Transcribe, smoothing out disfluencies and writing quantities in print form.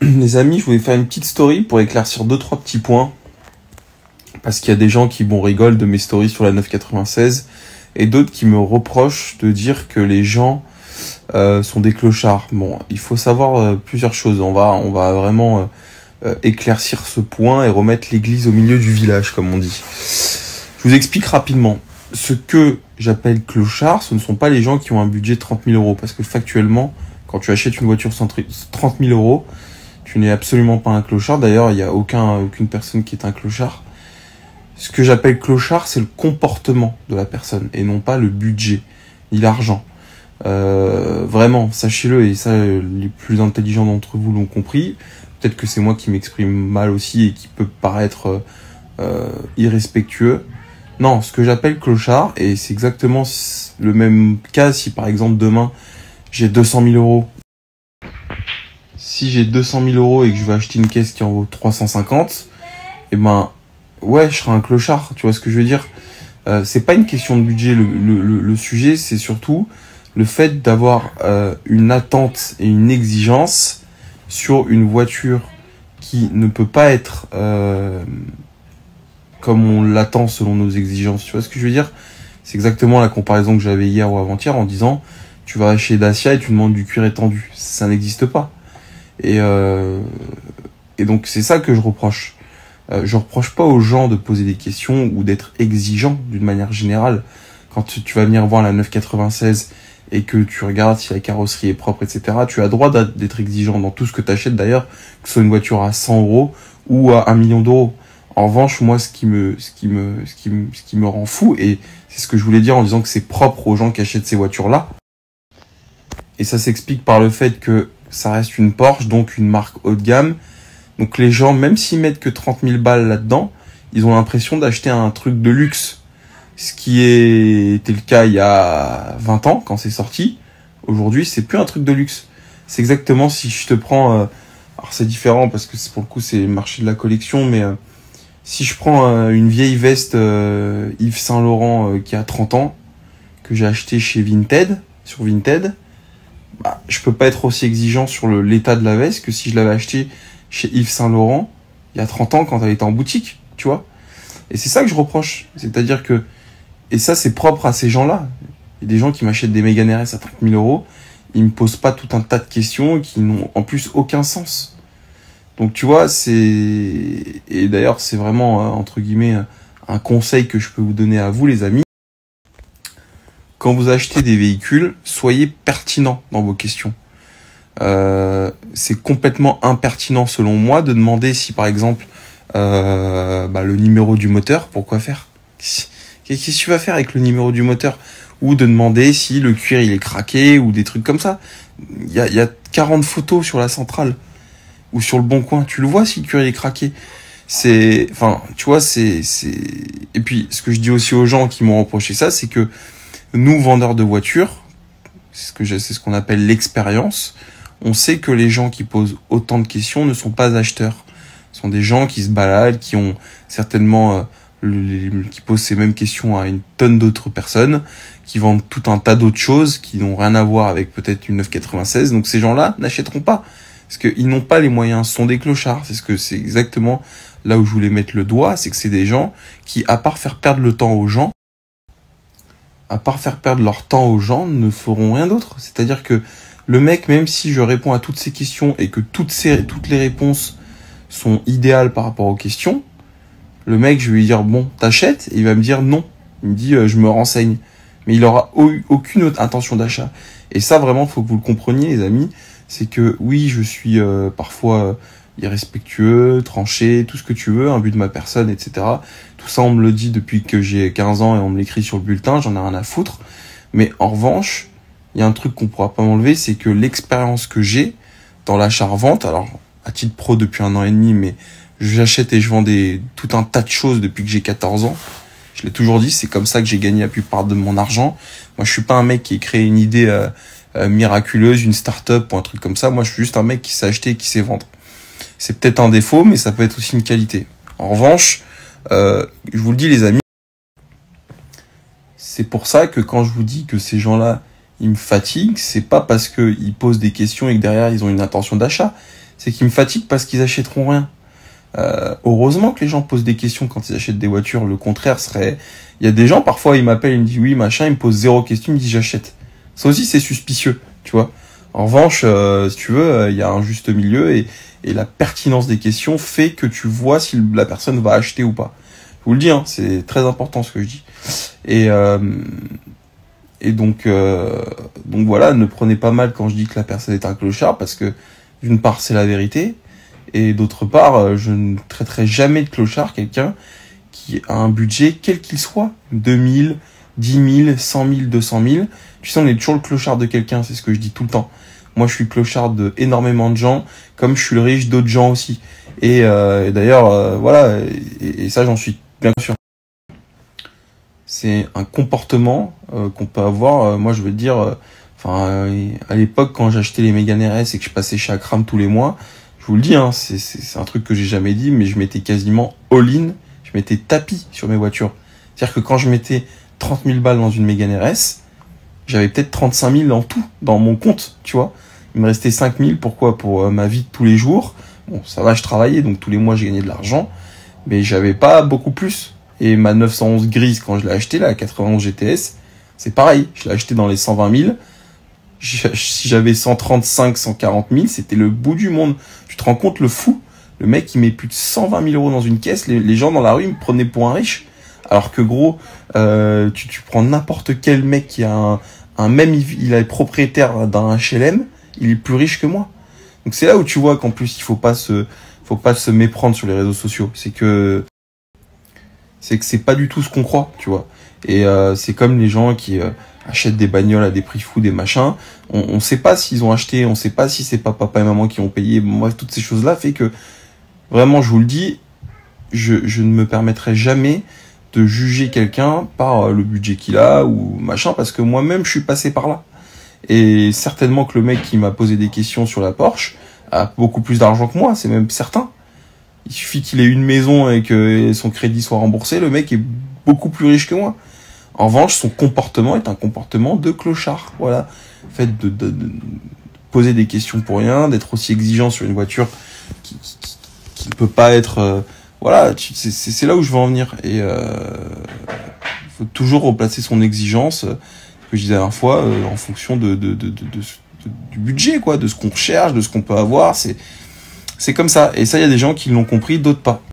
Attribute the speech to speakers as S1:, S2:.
S1: Les amis, je voulais faire une petite story pour éclaircir 2-3 petits points. Parce qu'il y a des gens qui rigolent de mes stories sur la 996 et d'autres qui me reprochent de dire que les gens sont des clochards. Bon, il faut savoir plusieurs choses. On va vraiment éclaircir ce point et remettre l'église au milieu du village, comme on dit. Je vous explique rapidement. Ce que j'appelle clochard, ce ne sont pas les gens qui ont un budget de 30 000 euros. Parce que factuellement, quand tu achètes une voiture 30 000 euros, tu n'es absolument pas un clochard. D'ailleurs, il n'y a aucune personne qui est un clochard. Ce que j'appelle clochard, c'est le comportement de la personne et non pas le budget ni l'argent. Vraiment, sachez-le, et ça, les plus intelligents d'entre vous l'ont compris. Peut-être que c'est moi qui m'exprime mal aussi et qui peut paraître irrespectueux. Non, ce que j'appelle clochard, et c'est exactement le même cas si par exemple demain j'ai 200 000 euros. Si j'ai 200 000 euros et que je vais acheter une caisse qui en vaut 350, et ben ouais, je serai un clochard, tu vois ce que je veux dire. C'est pas une question de budget, le sujet, c'est surtout le fait d'avoir une attente et une exigence sur une voiture qui ne peut pas être comme on l'attend selon nos exigences. Tu vois ce que je veux dire? C'est exactement la comparaison que j'avais hier ou avant-hier en disant tu vas chez Dacia et tu demandes du cuir étendu. Ça n'existe pas. Et donc c'est ça que je reproche. Je reproche pas aux gens de poser des questions ou d'être exigeants d'une manière générale. Quand tu vas venir voir la 996 et que tu regardes si la carrosserie est propre, etc., tu as droit d'être exigeant dans tout ce que tu achètes d'ailleurs, que ce soit une voiture à 100 euros ou à 1 million d'euros. En revanche, moi, ce qui me rend fou, et c'est ce que je voulais dire en disant que c'est propre aux gens qui achètent ces voitures-là, et ça s'explique par le fait que ça reste une Porsche, donc une marque haut de gamme. Donc les gens, même s'ils mettent que 30 000 balles là-dedans, ils ont l'impression d'acheter un truc de luxe. Ce qui était le cas il y a 20 ans, quand c'est sorti. Aujourd'hui, c'est plus un truc de luxe. C'est exactement si je te prends... alors c'est différent parce que pour le coup, c'est le marché de la collection, mais si je prends une vieille veste Yves Saint Laurent qui a 30 ans, que j'ai acheté chez Vinted, sur Vinted, bah, je peux pas être aussi exigeant sur l'état de la veste que si je l'avais acheté chez Yves Saint Laurent il y a 30 ans quand elle était en boutique, tu vois. Et c'est ça que je reproche. C'est-à-dire que, et ça c'est propre à ces gens-là. Il y a des gens qui m'achètent des Mégane RS à 30 000 euros, ils me posent pas tout un tas de questions qui n'ont en plus aucun sens. Donc tu vois, et d'ailleurs c'est vraiment, entre guillemets, un conseil que je peux vous donner à vous les amis. Quand vous achetez des véhicules, soyez pertinent dans vos questions. C'est complètement impertinent selon moi de demander si par exemple le numéro du moteur, pourquoi faire? Qu'est-ce que tu vas faire avec le numéro du moteur? Ou de demander si le cuir il est craqué ou des trucs comme ça. Il y a 40 photos sur la centrale ou sur le bon coin, tu le vois si le cuir il est craqué. Tu vois, et puis ce que je dis aussi aux gens qui m'ont reproché ça, c'est que nous vendeurs de voitures, c'est ce qu'on appelle l'expérience. On sait que les gens qui posent autant de questions ne sont pas acheteurs. Ce sont des gens qui se baladent, qui ont certainement qui posent ces mêmes questions à une tonne d'autres personnes, qui vendent tout un tas d'autres choses qui n'ont rien à voir avec peut-être une 996. Donc ces gens-là n'achèteront pas parce qu'ils n'ont pas les moyens. Ce sont des clochards. C'est exactement là où je voulais mettre le doigt, c'est que c'est des gens qui, à part faire perdre leur temps aux gens, ne feront rien d'autre. C'est-à-dire que le mec, même si je réponds à toutes ces questions et que toutes les réponses sont idéales par rapport aux questions, le mec, je vais lui dire, bon, t'achètes? Et il va me dire non. Il me dit, je me renseigne. Mais il aura aucune autre intention d'achat. Et ça, vraiment, faut que vous le compreniez, les amis. C'est que, oui, je suis parfois irrespectueux, tranché, tout ce que tu veux, imbu de ma personne, etc. Tout ça, on me le dit depuis que j'ai 15 ans et on me l'écrit sur le bulletin, j'en ai rien à foutre. Mais en revanche, il y a un truc qu'on pourra pas m'enlever, c'est que l'expérience que j'ai dans l'achat-revente, alors à titre pro depuis 1 an et demi, mais j'achète et je vends tout un tas de choses depuis que j'ai 14 ans. Je l'ai toujours dit, c'est comme ça que j'ai gagné la plupart de mon argent. Moi, je suis pas un mec qui ait créé une idée miraculeuse, une start-up ou un truc comme ça. Moi, je suis juste un mec qui sait acheter et qui sait vendre. C'est peut-être un défaut, mais ça peut être aussi une qualité. En revanche, je vous le dis les amis, c'est pour ça que quand je vous dis que ces gens-là, ils me fatiguent, c'est pas parce qu'ils posent des questions et que derrière ils ont une intention d'achat. c'est qu'ils me fatiguent parce qu'ils achèteront rien. Heureusement que les gens posent des questions quand ils achètent des voitures. Le contraire serait... Il y a des gens, parfois, ils m'appellent, ils me disent oui, machin, ils me posent 0 question, ils me disent j'achète. Ça aussi, c'est suspicieux, tu vois. En revanche, si tu veux, il y a un juste milieu et la pertinence des questions fait que tu vois si la personne va acheter ou pas. Je vous le dis, hein, c'est très important ce que je dis. Et donc voilà, ne prenez pas mal quand je dis que la personne est un clochard, parce que d'une part, c'est la vérité, et d'autre part, je ne traiterai jamais de clochard quelqu'un qui a un budget, quel qu'il soit, 2000, 10 000, 100 000, 200 000. Tu sais, on est toujours le clochard de quelqu'un, c'est ce que je dis tout le temps. Moi, je suis le clochard de énormément de gens, comme je suis le riche d'autres gens aussi. Et d'ailleurs, voilà, et ça, j'en suis bien sûr. C'est un comportement qu'on peut avoir. Moi, je veux dire, à l'époque, quand j'achetais les Mégane RS et que je passais chez Akram tous les mois, je vous le dis, hein, c'est un truc que j'ai jamais dit, mais je mettais quasiment all-in, je mettais tapis sur mes voitures. C'est-à-dire que quand je mettais 30 000 balles dans une Mégane RS, j'avais peut-être 35 000 en tout, dans mon compte, tu vois. Il me restait 5 000, pourquoi? Pour ma vie de tous les jours. Bon, ça va, je travaillais, donc tous les mois, j'ai gagné de l'argent, mais j'avais pas beaucoup plus. Et ma 911 grise, quand je l'ai achetée, la 91 GTS, c'est pareil. Je l'ai achetée dans les 120 000. Si j'avais 135, 140 000, c'était le bout du monde. Tu te rends compte, le fou? Le mec, il met plus de 120 000 euros dans une caisse. Les gens dans la rue, ils me prenaient pour un riche. Alors que gros, tu prends n'importe quel mec qui a même il est propriétaire d'un HLM, il est plus riche que moi. Donc c'est là où tu vois qu'en plus, il faut pas se méprendre sur les réseaux sociaux. C'est que c'est pas du tout ce qu'on croit, tu vois. Et c'est comme les gens qui achètent des bagnoles à des prix fous, des machins. On sait pas s'ils ont acheté, on sait pas si c'est pas papa et maman qui ont payé. Moi, toutes ces choses-là fait que, vraiment, je vous le dis, je ne me permettrai jamais de juger quelqu'un par le budget qu'il a ou machin, parce que moi-même, je suis passé par là. Et certainement que le mec qui m'a posé des questions sur la Porsche a beaucoup plus d'argent que moi, c'est même certain. Il suffit qu'il ait une maison et que son crédit soit remboursé, le mec est beaucoup plus riche que moi. En revanche, son comportement est un comportement de clochard. Voilà. Le fait de poser des questions pour rien, d'être aussi exigeant sur une voiture qui ne peut pas être... voilà, c'est là où je veux en venir. Et il faut toujours replacer son exigence, ce que je disais la dernière fois, en fonction du budget, quoi, de ce qu'on cherche, de ce qu'on peut avoir. C'est comme ça. Et ça, il y a des gens qui l'ont compris, d'autres pas.